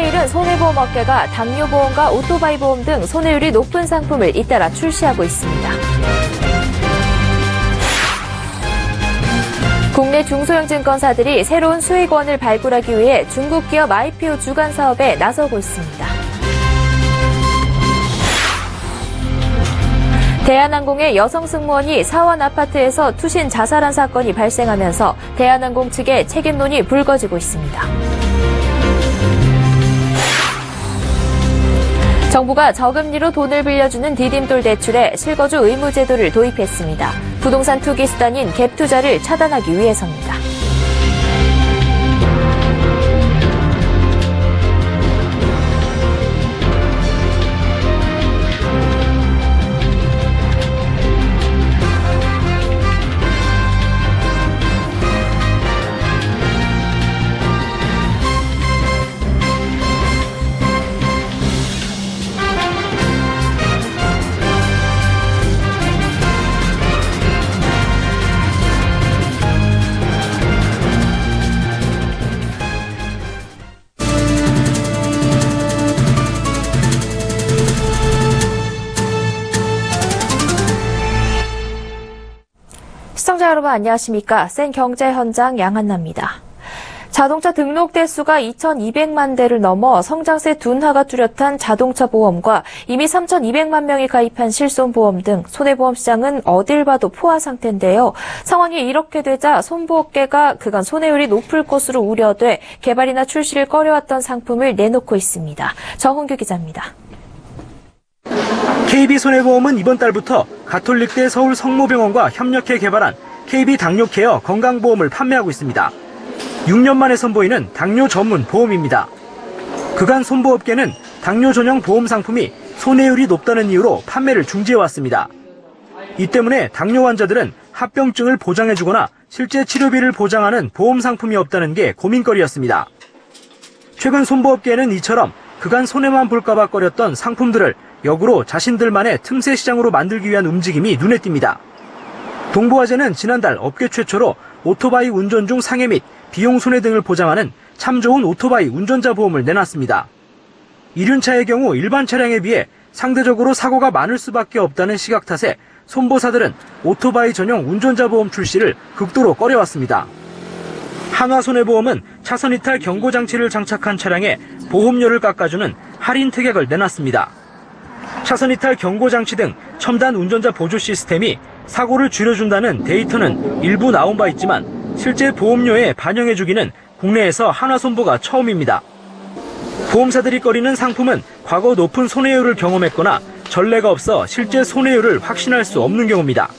내일은 손해보험 업계가 당뇨보험과 오토바이 보험 등 손해율이 높은 상품을 잇따라 출시하고 있습니다. 국내 중소형 증권사들이 새로운 수익원을 발굴하기 위해 중국 기업 IPO 주관 사업에 나서고 있습니다. 대한항공의 여성 승무원이 사원 아파트에서 투신 자살한 사건이 발생하면서 대한항공 측의 책임론이 불거지고 있습니다. 정부가 저금리로 돈을 빌려주는 디딤돌 대출에 실거주 의무 제도를 도입했습니다. 부동산 투기 수단인 갭 투자를 차단하기 위해서입니다. 시청자 여러분 안녕하십니까? 센 경제 현장 양한나입니다. 자동차 등록 대수가 2,200만 대를 넘어 성장세 둔화가 뚜렷한 자동차 보험과 이미 3,200만 명이 가입한 실손보험 등 손해보험 시장은 어딜 봐도 포화 상태인데요. 상황이 이렇게 되자 손보업계가 그간 손해율이 높을 것으로 우려돼 개발이나 출시를 꺼려왔던 상품을 내놓고 있습니다. 정훈규 기자입니다. KB손해보험은 이번 달부터 가톨릭대 서울 성모병원과 협력해 개발한 KB당뇨케어 건강보험을 판매하고 있습니다. 6년 만에 선보이는 당뇨 전문 보험입니다. 그간 손보업계는 당뇨 전용 보험 상품이 손해율이 높다는 이유로 판매를 중지해왔습니다. 이 때문에 당뇨 환자들은 합병증을 보장해주거나 실제 치료비를 보장하는 보험 상품이 없다는 게 고민거리였습니다. 최근 손보업계는 이처럼 그간 손해만 볼까봐 꺼렸던 상품들을 역으로 자신들만의 틈새 시장으로 만들기 위한 움직임이 눈에 띕니다. 동부화재는 지난달 업계 최초로 오토바이 운전 중 상해 및 비용 손해 등을 보장하는 참 좋은 오토바이 운전자 보험을 내놨습니다. 이륜차의 경우 일반 차량에 비해 상대적으로 사고가 많을 수밖에 없다는 시각 탓에 손보사들은 오토바이 전용 운전자 보험 출시를 극도로 꺼려왔습니다. 한화손해보험은 차선 이탈 경고 장치를 장착한 차량에 보험료를 깎아주는 할인 특약을 내놨습니다. 차선 이탈 경고 장치 등 첨단 운전자 보조 시스템이 사고를 줄여준다는 데이터는 일부 나온 바 있지만 실제 보험료에 반영해주기는 국내에서 한화손보가 처음입니다. 보험사들이 꺼리는 상품은 과거 높은 손해율을 경험했거나 전례가 없어 실제 손해율을 확신할 수 없는 경우입니다.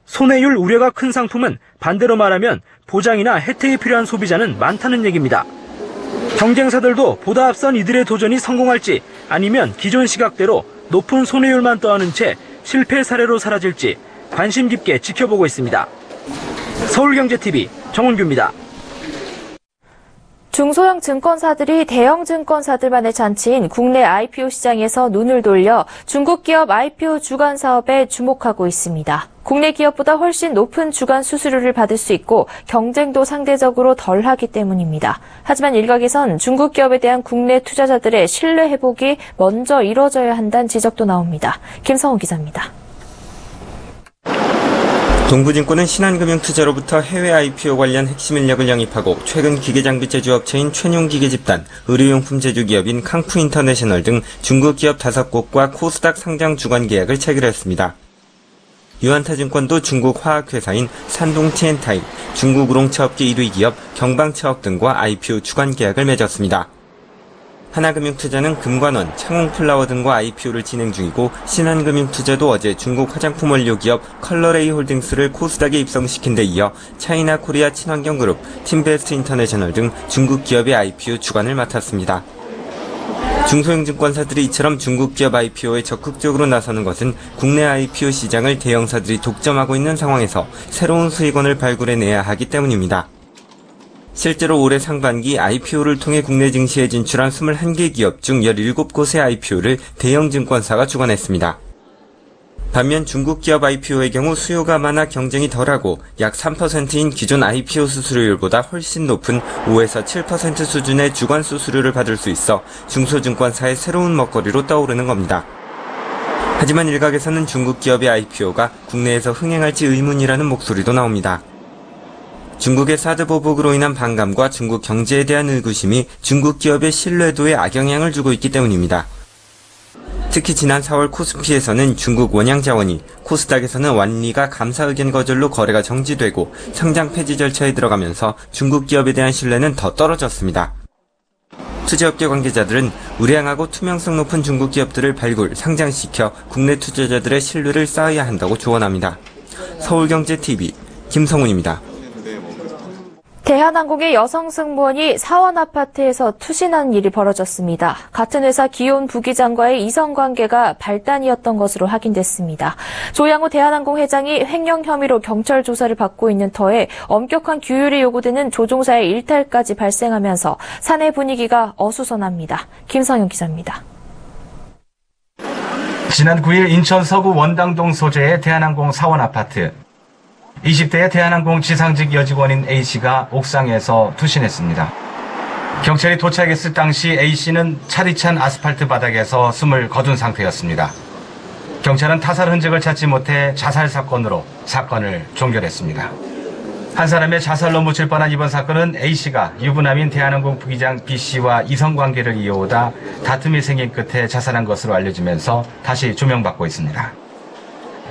손해율 우려가 큰 상품은 반대로 말하면 보장이나 혜택이 필요한 소비자는 많다는 얘기입니다. 경쟁사들도 보다 앞선 이들의 도전이 성공할지 아니면 기존 시각대로 높은 손해율만 떠안은 채 실패 사례로 사라질지 관심 깊게 지켜보고 있습니다. 서울경제TV 정원규입니다. 중소형 증권사들이 대형 증권사들만의 잔치인 국내 IPO 시장에서 눈을 돌려 중국 기업 IPO 주관 사업에 주목하고 있습니다. 국내 기업보다 훨씬 높은 주관 수수료를 받을 수 있고 경쟁도 상대적으로 덜하기 때문입니다. 하지만 일각에선 중국 기업에 대한 국내 투자자들의 신뢰 회복이 먼저 이뤄져야 한다는 지적도 나옵니다. 김성훈 기자입니다. 동부증권은 신한금융투자로부터 해외 IPO 관련 핵심 인력을 영입하고 최근 기계장비 제조업체인 최뇽기계집단, 의료용품 제조기업인 캉푸인터내셔널 등 중국 기업 5곳과 코스닥 상장 주관 계약을 체결했습니다. 유한타증권도 중국 화학회사인 산동티엔타이, 중국 우롱차업계 1위 기업 경방차업 등과 IPO 주관 계약을 맺었습니다. 하나금융투자는 금관원, 창홍플라워 등과 IPO를 진행 중이고 신한금융투자도 어제 중국 화장품 원료 기업 컬러레이 홀딩스를 코스닥에 입성시킨 데 이어 차이나 코리아 친환경그룹, 팀베스트 인터내셔널 등 중국 기업의 IPO 주관을 맡았습니다. 중소형 증권사들이 이처럼 중국 기업 IPO에 적극적으로 나서는 것은 국내 IPO 시장을 대형사들이 독점하고 있는 상황에서 새로운 수익원을 발굴해내야 하기 때문입니다. 실제로 올해 상반기 IPO를 통해 국내 증시에 진출한 21개 기업 중 17곳의 IPO를 대형 증권사가 주관했습니다. 반면 중국 기업 IPO의 경우 수요가 많아 경쟁이 덜하고 약 3%인 기존 IPO 수수료율보다 훨씬 높은 5에서 7% 수준의 주관 수수료를 받을 수 있어 중소증권사의 새로운 먹거리로 떠오르는 겁니다. 하지만 일각에서는 중국 기업의 IPO가 국내에서 흥행할지 의문이라는 목소리도 나옵니다. 중국의 사드 보복으로 인한 반감과 중국 경제에 대한 의구심이 중국 기업의 신뢰도에 악영향을 주고 있기 때문입니다. 특히 지난 4월 코스피에서는 중국 원양 자원이, 코스닥에서는 완리가 감사 의견 거절로 거래가 정지되고 상장 폐지 절차에 들어가면서 중국 기업에 대한 신뢰는 더 떨어졌습니다. 투자업계 관계자들은 우량하고 투명성 높은 중국 기업들을 발굴, 상장시켜 국내 투자자들의 신뢰를 쌓아야 한다고 조언합니다. 서울경제TV 김성훈입니다. 대한항공의 여성 승무원이 사원 아파트에서 투신하는 일이 벌어졌습니다. 같은 회사 기혼 부기장과의 이성관계가 발단이었던 것으로 확인됐습니다. 조양호 대한항공 회장이 횡령 혐의로 경찰 조사를 받고 있는 터에 엄격한 규율이 요구되는 조종사의 일탈까지 발생하면서 사내 분위기가 어수선합니다. 김성현 기자입니다. 지난 9일 인천 서구 원당동 소재의 대한항공 사원 아파트. 20대의 대한항공 지상직 여직원인 A씨가 옥상에서 투신했습니다. 경찰이 도착했을 당시 A씨는 차디 찬 아스팔트 바닥에서 숨을 거둔 상태였습니다. 경찰은 타살 흔적을 찾지 못해 자살 사건으로 사건을 종결했습니다. 한 사람의 자살로 묻힐 뻔한 이번 사건은 A씨가 유부남인 대한항공 부기장 B씨와 이성관계를 이어오다 다툼이 생긴 끝에 자살한 것으로 알려지면서 다시 조명받고 있습니다.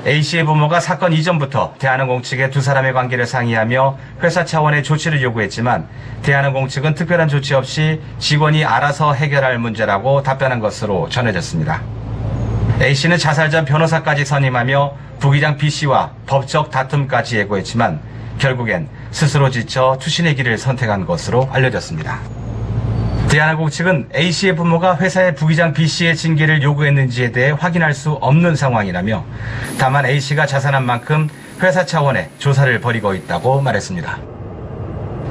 A씨의 부모가 사건 이전부터 대한항공 측에 두 사람의 관계를 상의하며 회사 차원의 조치를 요구했지만 대한항공 측은 특별한 조치 없이 직원이 알아서 해결할 문제라고 답변한 것으로 전해졌습니다. A씨는 자살 전 변호사까지 선임하며 부기장 B씨와 법적 다툼까지 예고했지만 결국엔 스스로 지쳐 투신의 길을 선택한 것으로 알려졌습니다. 대한항공 측은 A씨의 부모가 회사의 부기장 B씨의 징계를 요구했는지에 대해 확인할 수 없는 상황이라며 다만 A씨가 자살한 만큼 회사 차원의 조사를 벌이고 있다고 말했습니다.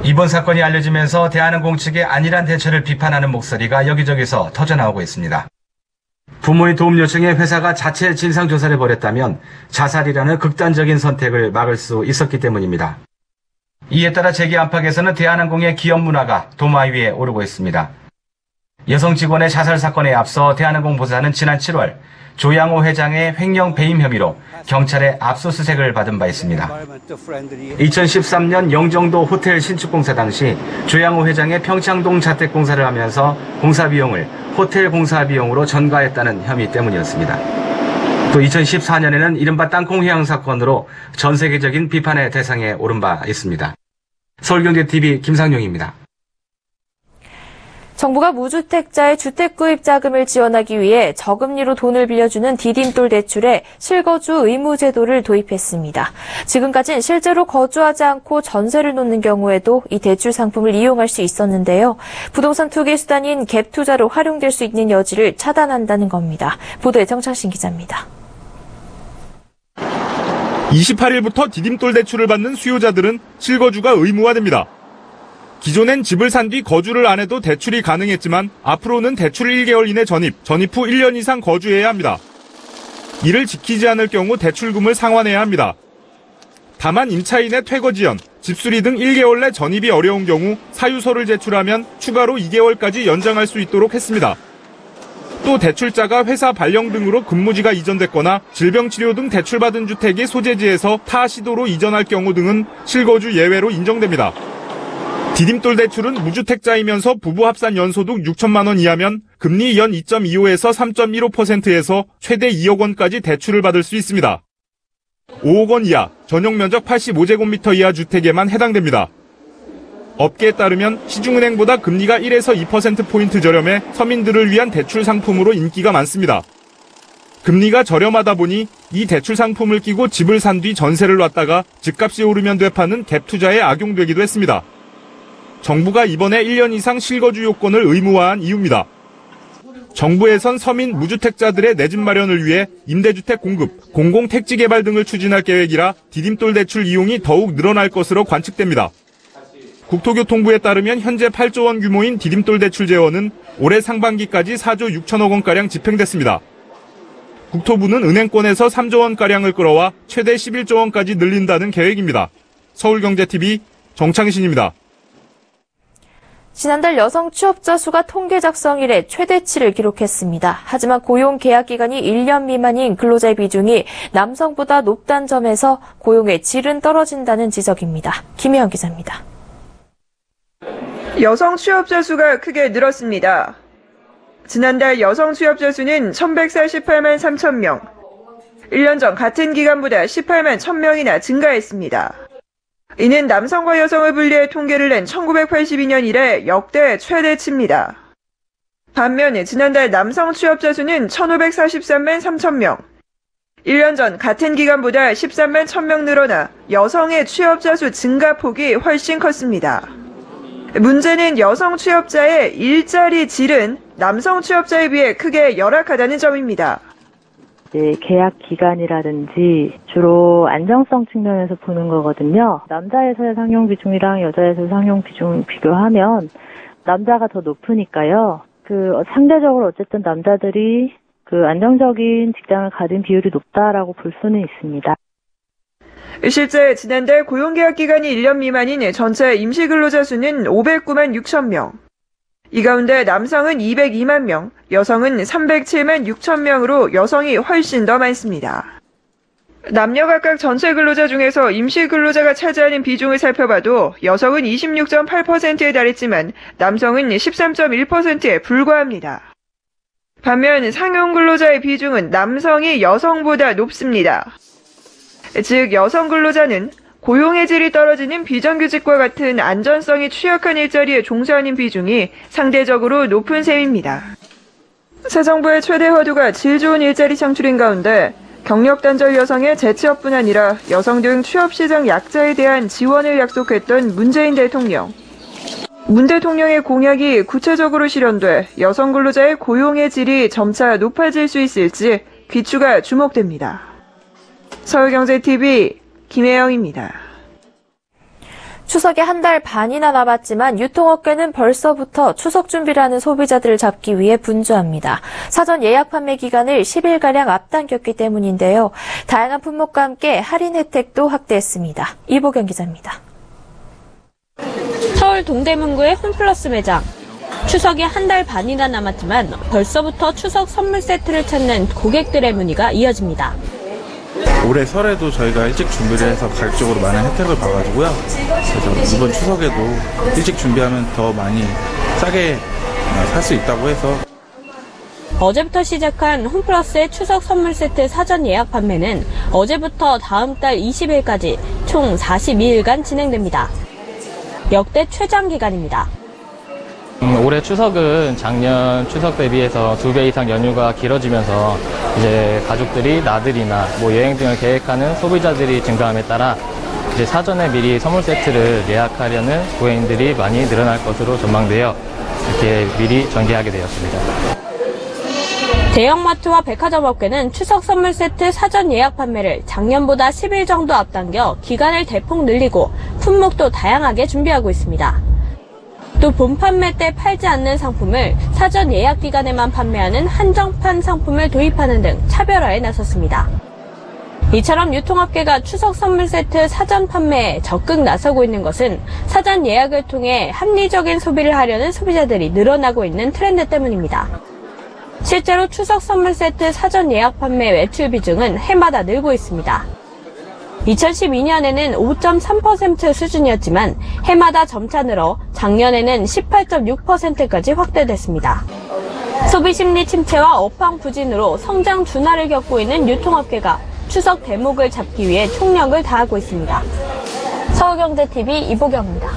이번 사건이 알려지면서 대한항공 측의 안일한 대처를 비판하는 목소리가 여기저기서 터져나오고 있습니다. 부모의 도움 요청에 회사가 자체 진상조사를 벌였다면 자살이라는 극단적인 선택을 막을 수 있었기 때문입니다. 이에 따라 재계 안팎에서는 대한항공의 기업 문화가 도마 위에 오르고 있습니다. 여성 직원의 자살 사건에 앞서 대한항공 보사는 지난 7월 조양호 회장의 횡령 배임 혐의로 경찰의 압수수색을 받은 바 있습니다. 2013년 영종도 호텔 신축공사 당시 조양호 회장의 평창동 자택공사를 하면서 공사비용을 호텔 공사비용으로 전가했다는 혐의 때문이었습니다. 또 2014년에는 이른바 땅콩 회항 사건으로 전 세계적인 비판의 대상에 오른 바 있습니다. 서울경제TV 김상용입니다. 정부가 무주택자의 주택 구입 자금을 지원하기 위해 저금리로 돈을 빌려주는 디딤돌 대출에 실거주 의무 제도를 도입했습니다. 지금까지는 실제로 거주하지 않고 전세를 놓는 경우에도 이 대출 상품을 이용할 수 있었는데요. 부동산 투기 수단인 갭 투자로 활용될 수 있는 여지를 차단한다는 겁니다. 보도에 정창신 기자입니다. 28일부터 디딤돌 대출을 받는 수요자들은 실거주가 의무화됩니다. 기존엔 집을 산 뒤 거주를 안 해도 대출이 가능했지만 앞으로는 대출 1개월 이내 전입 후 1년 이상 거주해야 합니다. 이를 지키지 않을 경우 대출금을 상환해야 합니다. 다만 임차인의 퇴거 지연, 집수리 등 1개월 내 전입이 어려운 경우 사유서를 제출하면 추가로 2개월까지 연장할 수 있도록 했습니다. 또 대출자가 회사 발령 등으로 근무지가 이전됐거나 질병치료 등 대출받은 주택이 소재지에서 타 시도로 이전할 경우 등은 실거주 예외로 인정됩니다. 디딤돌 대출은 무주택자이면서 부부 합산 연소득 6천만 원 이하면 금리 연 2.25에서 3.15%에서 최대 2억 원까지 대출을 받을 수 있습니다. 5억 원 이하, 전용 면적 85제곱미터 이하 주택에만 해당됩니다. 업계에 따르면 시중은행보다 금리가 1에서 2%포인트 저렴해 서민들을 위한 대출 상품으로 인기가 많습니다. 금리가 저렴하다 보니 이 대출 상품을 끼고 집을 산 뒤 전세를 놨다가 집값이 오르면 되파는 갭 투자에 악용되기도 했습니다. 정부가 이번에 1년 이상 실거주 요건을 의무화한 이유입니다. 정부에선 서민 무주택자들의 내 집 마련을 위해 임대주택 공급, 공공택지 개발 등을 추진할 계획이라 디딤돌 대출 이용이 더욱 늘어날 것으로 관측됩니다. 국토교통부에 따르면 현재 8조 원 규모인 디딤돌 대출 재원은 올해 상반기까지 4조 6천억 원가량 집행됐습니다. 국토부는 은행권에서 3조 원가량을 끌어와 최대 11조 원까지 늘린다는 계획입니다. 서울경제TV 정창신입니다. 지난달 여성 취업자 수가 통계 작성 이래 최대치를 기록했습니다. 하지만 고용 계약 기간이 1년 미만인 근로자의 비중이 남성보다 높다는 점에서 고용의 질은 떨어진다는 지적입니다. 김혜영 기자입니다. 여성 취업자 수가 크게 늘었습니다. 지난달 여성 취업자 수는 1,148만 3천 명. 1년 전 같은 기간보다 18만 1,000명이나 증가했습니다. 이는 남성과 여성을 분리해 통계를 낸 1982년 이래 역대 최대치입니다. 반면 지난달 남성 취업자 수는 1,543만 3천 명. 1년 전 같은 기간보다 13만 1,000명 늘어나 여성의 취업자 수 증가폭이 훨씬 컸습니다. 문제는 여성 취업자의 일자리 질은 남성 취업자에 비해 크게 열악하다는 점입니다. 계약 기간이라든지 주로 안정성 측면에서 보는 거거든요. 남자에서의 상용 비중이랑 여자에서의 상용 비중 비교하면 남자가 더 높으니까요. 상대적으로 어쨌든 남자들이 안정적인 직장을 가진 비율이 높다라고 볼 수는 있습니다. 실제 지난달 고용계약 기간이 1년 미만인 전체 임시근로자 수는 509만 6천 명. 이 가운데 남성은 202만 명, 여성은 307만 6천 명으로 여성이 훨씬 더 많습니다. 남녀 각각 전체 근로자 중에서 임시근로자가 차지하는 비중을 살펴봐도 여성은 26.8%에 달했지만 남성은 13.1%에 불과합니다. 반면 상용근로자의 비중은 남성이 여성보다 높습니다. 즉 여성 근로자는 고용의 질이 떨어지는 비정규직과 같은 안전성이 취약한 일자리에 종사하는 비중이 상대적으로 높은 셈입니다. 새 정부의 최대 화두가 질 좋은 일자리 창출인 가운데 경력 단절 여성의 재취업뿐 아니라 여성 등 취업시장 약자에 대한 지원을 약속했던 문재인 대통령. 문 대통령의 공약이 구체적으로 실현돼 여성 근로자의 고용의 질이 점차 높아질 수 있을지 귀추가 주목됩니다. 서울경제TV 김혜영입니다. 추석에 한 달 반이나 남았지만 유통업계는 벌써부터 추석 준비를 하는 소비자들을 잡기 위해 분주합니다. 사전 예약 판매 기간을 10일가량 앞당겼기 때문인데요. 다양한 품목과 함께 할인 혜택도 확대했습니다. 이보경 기자입니다. 서울 동대문구의 홈플러스 매장. 추석이 한 달 반이나 남았지만 벌써부터 추석 선물 세트를 찾는 고객들의 문의가 이어집니다. 올해 설에도 저희가 일찍 준비를 해서 가격적으로 많은 혜택을 봐가지고요. 그래서 이번 추석에도 일찍 준비하면 더 많이 싸게 살 수 있다고 해서. 어제부터 시작한 홈플러스의 추석 선물 세트 사전 예약 판매는 어제부터 다음 달 20일까지 총 42일간 진행됩니다. 역대 최장 기간입니다. 올해 추석은 작년 추석 대비해서 2배 이상 연휴가 길어지면서 이제 가족들이 나들이나 여행 등을 계획하는 소비자들이 증가함에 따라 이제 사전에 미리 선물 세트를 예약하려는 고객님들이 많이 늘어날 것으로 전망되어 이렇게 미리 전개하게 되었습니다. 대형마트와 백화점 업계는 추석 선물 세트 사전 예약 판매를 작년보다 10일 정도 앞당겨 기간을 대폭 늘리고 품목도 다양하게 준비하고 있습니다. 또 본 판매 때 팔지 않는 상품을 사전 예약 기간에만 판매하는 한정판 상품을 도입하는 등 차별화에 나섰습니다. 이처럼 유통업계가 추석 선물 세트 사전 판매에 적극 나서고 있는 것은 사전 예약을 통해 합리적인 소비를 하려는 소비자들이 늘어나고 있는 트렌드 때문입니다. 실제로 추석 선물 세트 사전 예약 판매 매출 비중은 해마다 늘고 있습니다. 2012년에는 5.3% 수준이었지만 해마다 점차 늘어 작년에는 18.6%까지 확대됐습니다. 소비심리 침체와 업황 부진으로 성장 둔화를 겪고 있는 유통업계가 추석 대목을 잡기 위해 총력을 다하고 있습니다. 서울경제TV 이보경입니다.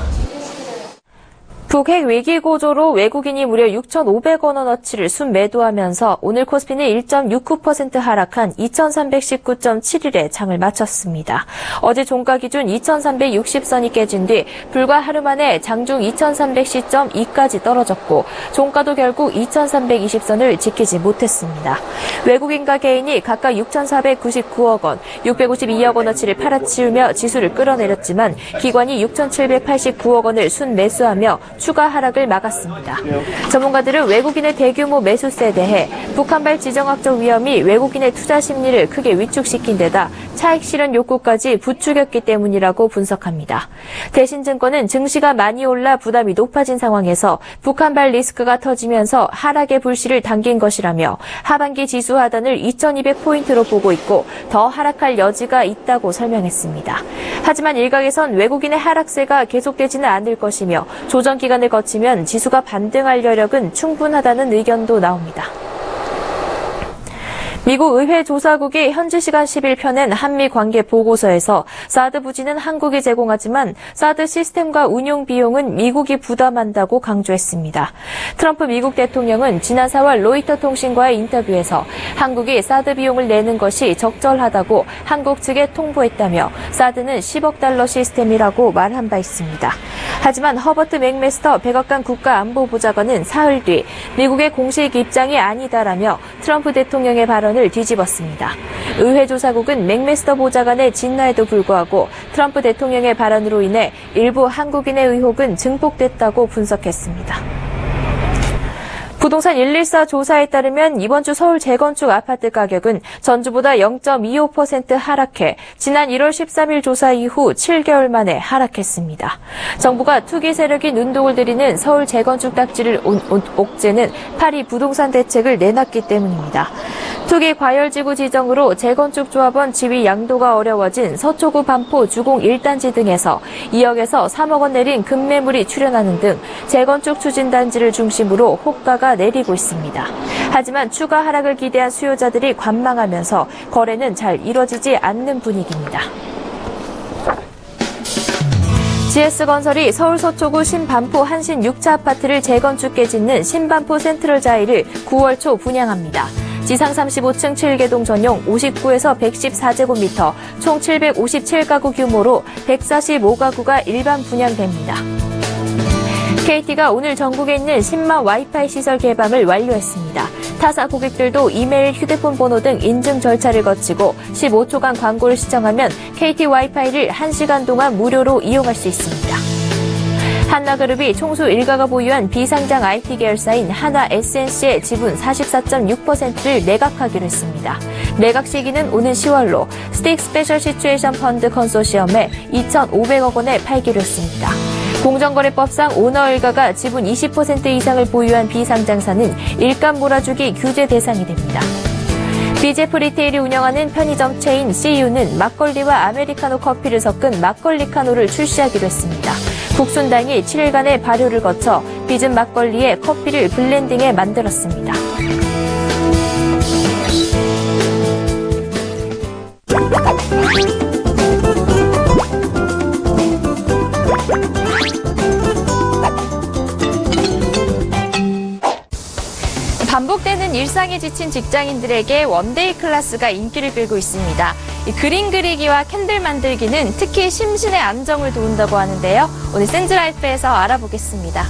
북핵 위기 고조로 외국인이 무려 6,500원 원어치를 순매도하면서 오늘 코스피는 1.69% 하락한 2,319.71에 장을 마쳤습니다. 어제 종가 기준 2,360선이 깨진 뒤 불과 하루 만에 장중 2,310.2까지 떨어졌고 종가도 결국 2,320선을 지키지 못했습니다. 외국인과 개인이 각각 6,499억 원, 652억 원어치를 팔아치우며 지수를 끌어내렸지만 기관이 6,789억 원을 순매수하며 추가 하락을 막았습니다. 전문가들은 외국인의 대규모 매수세에 대해 북한발 지정학적 위험이 외국인의 투자 심리를 크게 위축시킨 데다 차익 실현 욕구까지 부추겼기 때문이라고 분석합니다. 대신증권은 증시가 많이 올라 부담이 높아진 상황에서 북한발 리스크가 터지면서 하락의 불씨를 당긴 것이라며 하반기 지수 하단을 2200포인트로 보고 있고 더 하락할 여지가 있다고 설명했습니다. 하지만 일각에선 외국인의 하락세가 계속되지는 않을 것이며 조정 기간을 거치면 지수가 반등할 여력은 충분하다는 의견도 나옵니다. 미국 의회 조사국이 현지 시간 10일 펴낸 한미 관계 보고서에서 사드 부지는 한국이 제공하지만 사드 시스템과 운용 비용은 미국이 부담한다고 강조했습니다. 트럼프 미국 대통령은 지난 4월 로이터 통신과의 인터뷰에서 한국이 사드 비용을 내는 것이 적절하다고 한국 측에 통보했다며 사드는 10억 달러 시스템이라고 말한 바 있습니다. 하지만 허버트 맥메스터 백악관 국가안보보좌관은 사흘 뒤 미국의 공식 입장이 아니다라며 트럼프 대통령의 발언을 뒤집었습니다. 의회 조사국은 맥메스터 보좌관의 진화에도 불구하고 트럼프 대통령의 발언으로 인해 일부 한국인의 의혹은 증폭됐다고 분석했습니다. 부동산 114 조사에 따르면 이번 주 서울 재건축 아파트 가격은 전주보다 0.25% 하락해 지난 1월 13일 조사 이후 7개월 만에 하락했습니다. 정부가 투기 세력이 눈독을 들이는 서울 재건축 딱지를 옥죄는 파리 부동산 대책을 내놨기 때문입니다. 투기 과열지구 지정으로 재건축 조합원 지위 양도가 어려워진 서초구 반포 주공 1단지 등에서 2억에서 3억 원 내린 급매물이 출현하는 등 재건축 추진단지를 중심으로 호가가 내리고 있습니다. 하지만 추가 하락을 기대한 수요자들이 관망하면서 거래는 잘 이뤄지지 않는 분위기입니다. GS건설이 서울 서초구 신반포 한신 6차 아파트를 재건축해 짓는 신반포 센트럴 자이를 9월 초 분양합니다. 지상 35층 7개동 전용 59에서 114제곱미터 총 757가구 규모로 145가구가 일반 분양됩니다. KT가 오늘 전국에 있는 10만 와이파이 시설 개방을 완료했습니다. 타사 고객들도 이메일, 휴대폰 번호 등 인증 절차를 거치고 15초간 광고를 시청하면 KT 와이파이를 1시간 동안 무료로 이용할 수 있습니다. 한나그룹이 총수 일가가 보유한 비상장 IT 계열사인 하나 SNC의 지분 44.6%를 매각하기로 했습니다. 매각 시기는 오는 10월로 스틱 스페셜 시츄에이션 펀드 컨소시엄에 2,500억 원에 팔기로 했습니다. 공정거래법상 오너 일가가 지분 20% 이상을 보유한 비상장사는 일감 몰아주기 규제 대상이 됩니다. 비제프 리테일이 운영하는 편의점 체인 CU는 막걸리와 아메리카노 커피를 섞은 막걸리카노를 출시하기로 했습니다. 국순당이 7일간의 발효를 거쳐 빚은 막걸리에 커피를 블렌딩해 만들었습니다. 반복되는 일상에 지친 직장인들에게 원데이 클래스가 인기를 끌고 있습니다. 그림 그리기와 캔들 만들기는 특히 심신의 안정을 도운다고 하는데요. 오늘 센즈라이프에서 알아보겠습니다.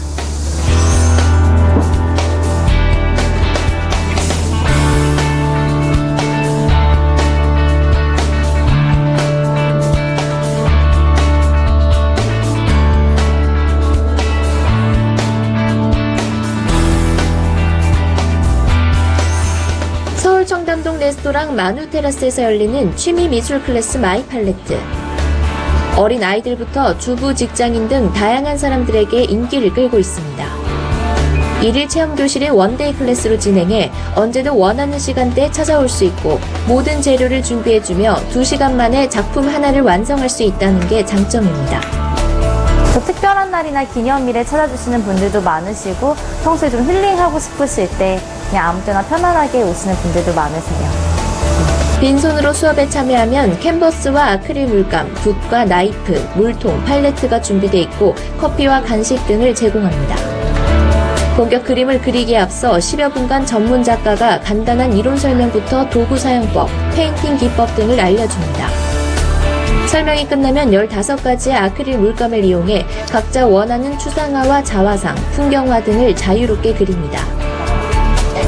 서울 청담동 레스토랑 마누테라스에서 열리는 취미 미술 클래스 마이팔레트. 어린 아이들부터 주부, 직장인 등 다양한 사람들에게 인기를 끌고 있습니다. 1일 체험 교실은 원데이 클래스로 진행해 언제든 원하는 시간대에 찾아올 수 있고 모든 재료를 준비해주며 2시간 만에 작품 하나를 완성할 수 있다는 게 장점입니다. 또 특별한 날이나 기념일에 찾아주시는 분들도 많으시고 평소에 좀 힐링하고 싶으실 때 그냥 아무 때나 편안하게 오시는 분들도 많으세요. 빈손으로 수업에 참여하면 캔버스와 아크릴 물감, 붓과 나이프, 물통, 팔레트가 준비되어 있고 커피와 간식 등을 제공합니다. 본격 그림을 그리기에 앞서 10여 분간 전문 작가가 간단한 이론 설명부터 도구 사용법, 페인팅 기법 등을 알려줍니다. 설명이 끝나면 15가지의 아크릴 물감을 이용해 각자 원하는 추상화와 자화상, 풍경화 등을 자유롭게 그립니다.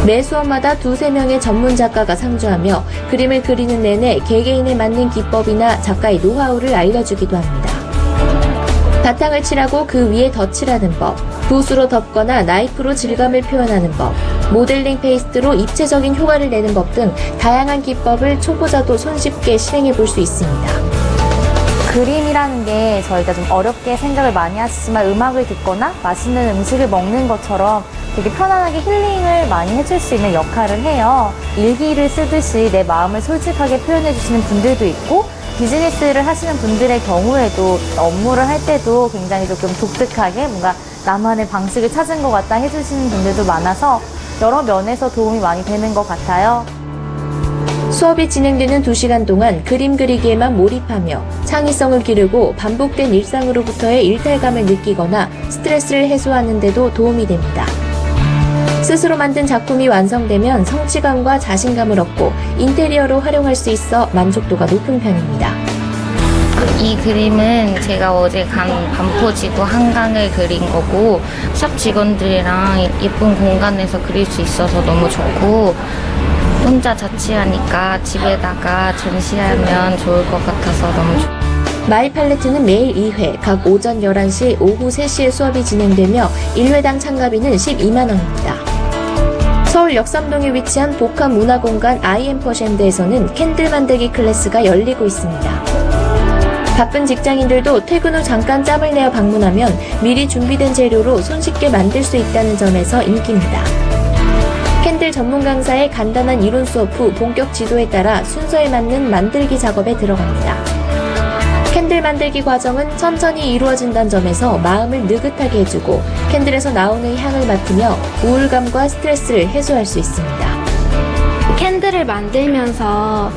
매 수업마다 2-3명의 전문 작가가 상주하며 그림을 그리는 내내 개개인에 맞는 기법이나 작가의 노하우를 알려주기도 합니다. 바탕을 칠하고 그 위에 덧칠하는 법, 붓으로 덮거나 나이프로 질감을 표현하는 법, 모델링 페이스트로 입체적인 효과를 내는 법 등 다양한 기법을 초보자도 손쉽게 실행해 볼 수 있습니다. 그림이라는 게 저희가 좀 어렵게 생각을 많이 하시지만 음악을 듣거나 맛있는 음식을 먹는 것처럼 되게 편안하게 힐링을 많이 해줄 수 있는 역할을 해요. 일기를 쓰듯이 내 마음을 솔직하게 표현해 주시는 분들도 있고, 비즈니스를 하시는 분들의 경우에도 업무를 할 때도 굉장히 조금 독특하게 뭔가 나만의 방식을 찾은 것 같다 해주시는 분들도 많아서 여러 면에서 도움이 많이 되는 것 같아요. 수업이 진행되는 2시간 동안 그림 그리기에만 몰입하며 창의성을 기르고 반복된 일상으로부터의 일탈감을 느끼거나 스트레스를 해소하는 데도 도움이 됩니다. 스스로 만든 작품이 완성되면 성취감과 자신감을 얻고 인테리어로 활용할 수 있어 만족도가 높은 편입니다. 이 그림은 제가 어제 간 반포지구 한강을 그린 거고, 샵 직원들이랑 예쁜 공간에서 그릴 수 있어서 너무 좋고, 혼자 자취하니까 집에다가 전시하면 좋을 것 같아서 너무 좋아요. 마이 팔레트는 매일 2회, 각 오전 11시, 오후 3시에 수업이 진행되며 1회당 참가비는 12만 원입니다. 서울 역삼동에 위치한 복합문화공간 아이엠퍼샌드에서는 캔들 만들기 클래스가 열리고 있습니다. 바쁜 직장인들도 퇴근 후 잠깐 짬을 내어 방문하면 미리 준비된 재료로 손쉽게 만들 수 있다는 점에서 인기입니다. 캔들 전문 강사의 간단한 이론 수업 후 본격 지도에 따라 순서에 맞는 만들기 작업에 들어갑니다. 캔들 만들기 과정은 천천히 이루어진다는 점에서 마음을 느긋하게 해주고 캔들에서 나오는 향을 맡으며 우울감과 스트레스를 해소할 수 있습니다. 캔들을 만들면서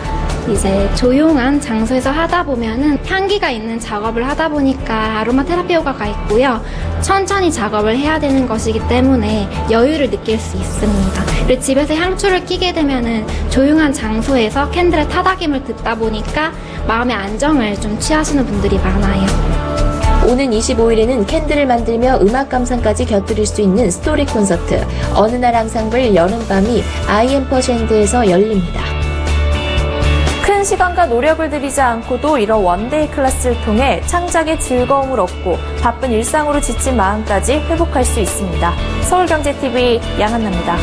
이제 조용한 장소에서 하다 보면은 향기가 있는 작업을 하다 보니까 아로마 테라피 효과가 있고요. 천천히 작업을 해야 되는 것이기 때문에 여유를 느낄 수 있습니다. 그리고 집에서 향초를 끼게 되면은 조용한 장소에서 캔들의 타닥임을 듣다 보니까 마음의 안정을 좀 취하시는 분들이 많아요. 오는 25일에는 캔들을 만들며 음악 감상까지 곁들일 수 있는 스토리 콘서트 어느 날 앙상블 여름밤이 아이엠퍼샌드에서 열립니다. 큰 시간과 노력을 들이지 않고도 이런 원데이 클래스를 통해 창작의 즐거움을 얻고 바쁜 일상으로 지친 마음까지 회복할 수 있습니다. 서울경제TV 양한나입니다.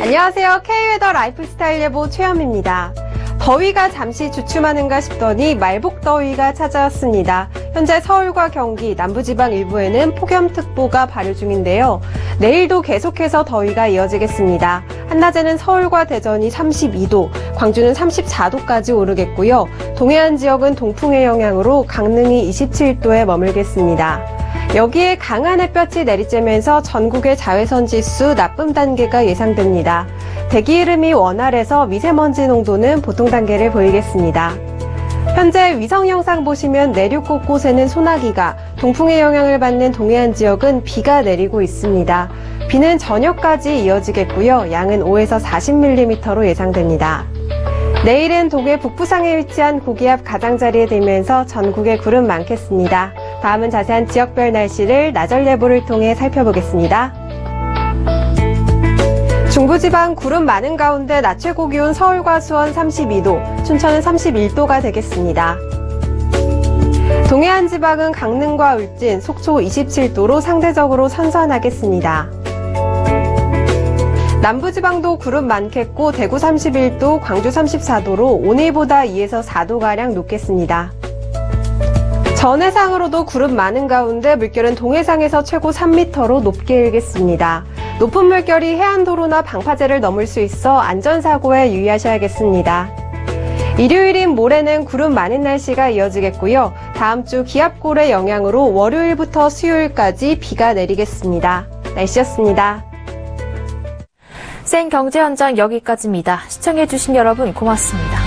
안녕하세요. K웨더 라이프스타일 예보 최현미입니다. 더위가 잠시 주춤하는가 싶더니 말복더위가 찾아왔습니다. 현재 서울과 경기, 남부지방 일부에는 폭염특보가 발효 중인데요. 내일도 계속해서 더위가 이어지겠습니다. 한낮에는 서울과 대전이 32도, 광주는 34도까지 오르겠고요. 동해안 지역은 동풍의 영향으로 강릉이 27도에 머물겠습니다. 여기에 강한 햇볕이 내리쬐면서 전국의 자외선 지수 나쁨 단계가 예상됩니다. 대기 흐름이 원활해서 미세먼지 농도는 보통 단계를 보이겠습니다. 현재 위성 영상 보시면 내륙 곳곳에는 소나기가, 동풍의 영향을 받는 동해안 지역은 비가 내리고 있습니다. 비는 저녁까지 이어지겠고요. 양은 5에서 40mm로 예상됩니다. 내일은 동해 북부상에 위치한 고기압 가장자리에 들면서 전국에 구름 많겠습니다. 다음은 자세한 지역별 날씨를 나절 예보를 통해 살펴보겠습니다. 중부지방 구름 많은 가운데 낮 최고 기온 서울과 수원 32도, 춘천은 31도가 되겠습니다. 동해안 지방은 강릉과 울진, 속초 27도로 상대적으로 선선하겠습니다. 남부지방도 구름 많겠고 대구 31도, 광주 34도로 오늘보다 2에서 4도가량 높겠습니다. 전해상으로도 구름 많은 가운데 물결은 동해상에서 최고 3m로 높게 일겠습니다. 높은 물결이 해안도로나 방파제를 넘을 수 있어 안전사고에 유의하셔야겠습니다. 일요일인 모레는 구름 많은 날씨가 이어지겠고요. 다음 주 기압골의 영향으로 월요일부터 수요일까지 비가 내리겠습니다. 날씨였습니다. 생경제 현장 여기까지입니다. 시청해주신 여러분 고맙습니다.